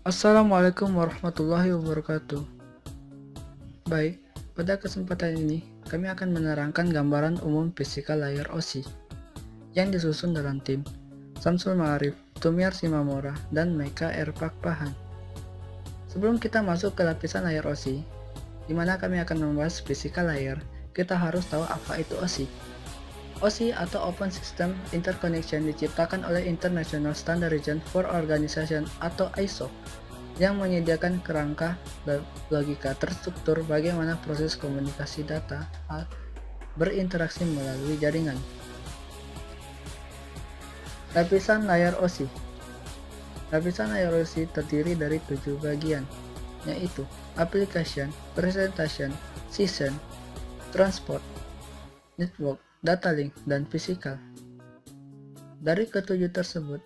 Assalamualaikum warahmatullahi wabarakatuh. Baik, pada kesempatan ini kami akan menerangkan gambaran umum fisika layar OSI yang disusun dalam tim Samsul Ma'arif, Tumiar Simamora, dan Meka Erpak Pahan. Sebelum kita masuk ke lapisan layar OSI, di mana kami akan membahas fisika layar, kita harus tahu apa itu OSI. OSI atau Open System Interconnection diciptakan oleh International Standardization for Organization atau ISO yang menyediakan kerangka logika terstruktur bagaimana proses komunikasi data berinteraksi melalui jaringan. Lapisan layar OSI. Lapisan layar OSI terdiri dari 7 bagian, yaitu application, presentation, session, transport, network, data link, dan physical. Dari ketujuh tersebut,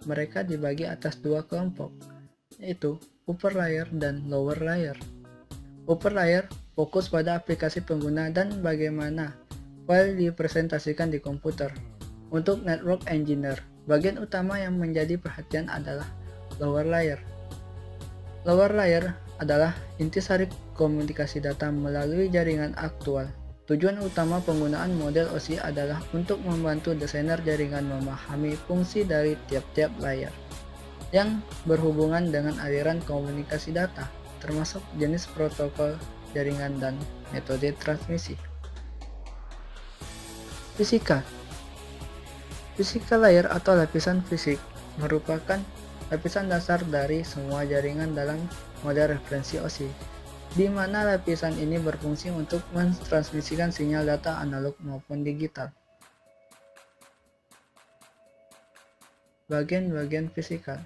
mereka dibagi atas dua kelompok, yaitu upper layer dan lower layer. Upper layer fokus pada aplikasi pengguna dan bagaimana file dipresentasikan di komputer. Untuk network engineer, bagian utama yang menjadi perhatian adalah lower layer. Lower layer adalah intisari komunikasi data melalui jaringan aktual. Tujuan utama penggunaan model OSI adalah untuk membantu desainer jaringan memahami fungsi dari tiap-tiap layer yang berhubungan dengan aliran komunikasi data, termasuk jenis protokol jaringan dan metode transmisi. Fisika. Fisika layer atau lapisan fisik merupakan lapisan dasar dari semua jaringan dalam model referensi OSI, di mana lapisan ini berfungsi untuk mentransmisikan sinyal data analog maupun digital. Bagian-bagian fisikal.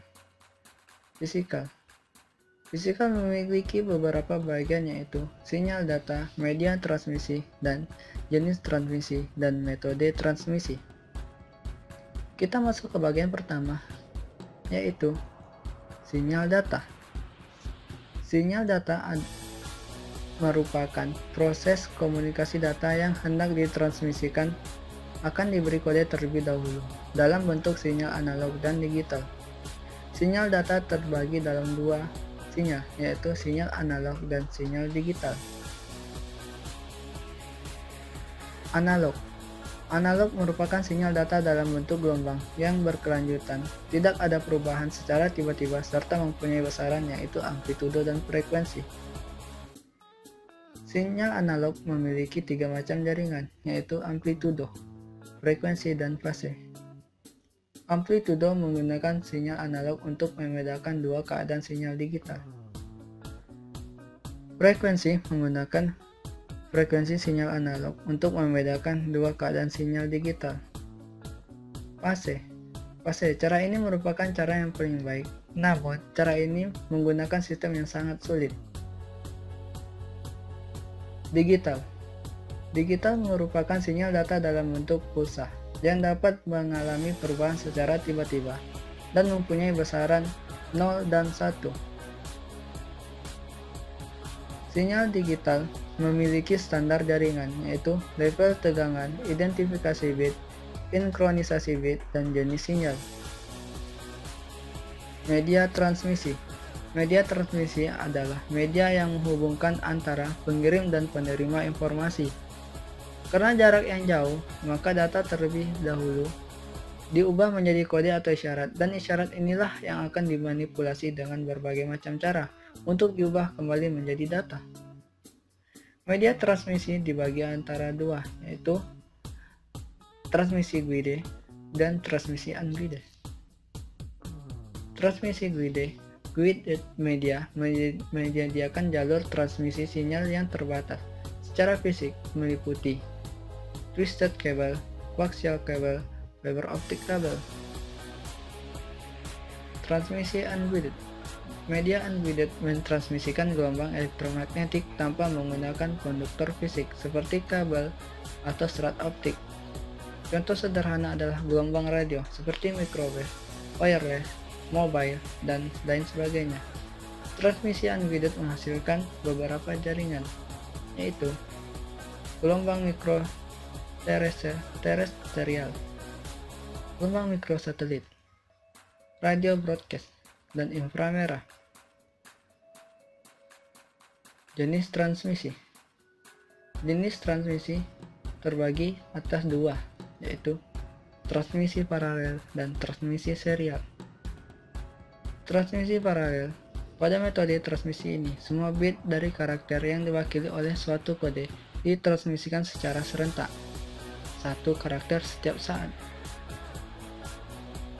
Fisikal memiliki beberapa bagian, yaitu sinyal data, media transmisi, dan jenis transmisi dan metode transmisi. Kita masuk ke bagian pertama, yaitu sinyal data. Sinyal data merupakan proses komunikasi data yang hendak ditransmisikan akan diberi kode terlebih dahulu dalam bentuk sinyal analog dan digital. Sinyal data terbagi dalam dua sinyal, yaitu sinyal analog dan sinyal digital. Analog. Analog merupakan sinyal data dalam bentuk gelombang yang berkelanjutan, tidak ada perubahan secara tiba-tiba serta mempunyai besaran, yaitu amplitudo dan frekuensi. Sinyal analog memiliki tiga macam jaringan, yaitu amplitudo, frekuensi, dan fase. Amplitudo menggunakan sinyal analog untuk membedakan dua keadaan sinyal digital. Frekuensi menggunakan frekuensi sinyal analog untuk membedakan dua keadaan sinyal digital. Fase. Cara ini merupakan cara yang paling baik, namun cara ini menggunakan sistem yang sangat sulit. Digital merupakan sinyal data dalam bentuk pulsa yang dapat mengalami perubahan secara tiba-tiba dan mempunyai besaran 0 dan 1. Sinyal digital memiliki standar jaringan, yaitu level tegangan, identifikasi bit, sinkronisasi bit, dan jenis sinyal. Media transmisi adalah media yang menghubungkan antara pengirim dan penerima informasi. Karena jarak yang jauh, maka data terlebih dahulu diubah menjadi kode atau isyarat, dan isyarat inilah yang akan dimanipulasi dengan berbagai macam cara untuk diubah kembali menjadi data. Media transmisi dibagi antara dua, yaitu transmisi guided dan transmisi unguided. Transmisi guided media menyediakan jalur transmisi sinyal yang terbatas secara fisik, meliputi twisted cable, coaxial cable, fiber optic cable. Transmisi unguided. Media unguided mentransmisikan gelombang elektromagnetik tanpa menggunakan konduktor fisik seperti kabel atau serat optik. Contoh sederhana adalah gelombang radio seperti microwave, wireless, mobile, dan lain sebagainya. Transmisi unguided menghasilkan beberapa jaringan, yaitu gelombang terestrial, gelombang mikrosatelit, radio broadcast, dan inframerah. Jenis transmisi. Jenis transmisi terbagi atas dua, yaitu transmisi paralel dan transmisi serial. Transmisi paralel. Pada metode transmisi ini, semua bit dari karakter yang diwakili oleh suatu kode ditransmisikan secara serentak, satu karakter setiap saat.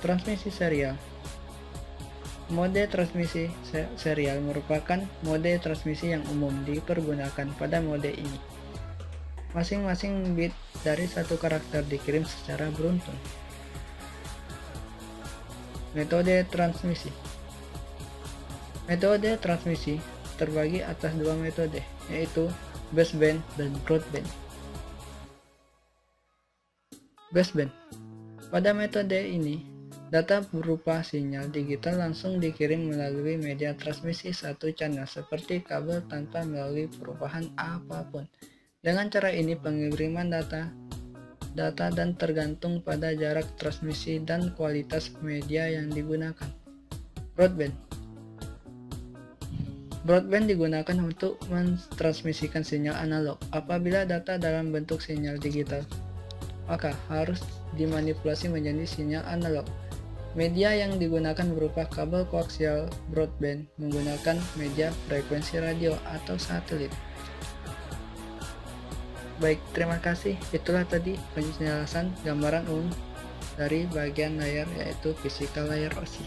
Transmisi serial. Mode transmisi serial merupakan mode transmisi yang umum dipergunakan pada mode ini. Masing-masing bit dari satu karakter dikirim secara beruntun. Metode transmisi. Metode transmisi terbagi atas dua metode, yaitu baseband dan broadband. Baseband. Pada metode ini, data berupa sinyal digital langsung dikirim melalui media transmisi satu channel seperti kabel tanpa melalui perubahan apapun. Dengan cara ini pengiriman data dan tergantung pada jarak transmisi dan kualitas media yang digunakan. Broadband. Broadband digunakan untuk mentransmisikan sinyal analog. Apabila data dalam bentuk sinyal digital, maka harus dimanipulasi menjadi sinyal analog. Media yang digunakan berupa kabel koaksial broadband menggunakan media frekuensi radio atau satelit. Baik, terima kasih. Itulah tadi penjelasan gambaran umum dari bagian layar, yaitu fisikal layar OSI.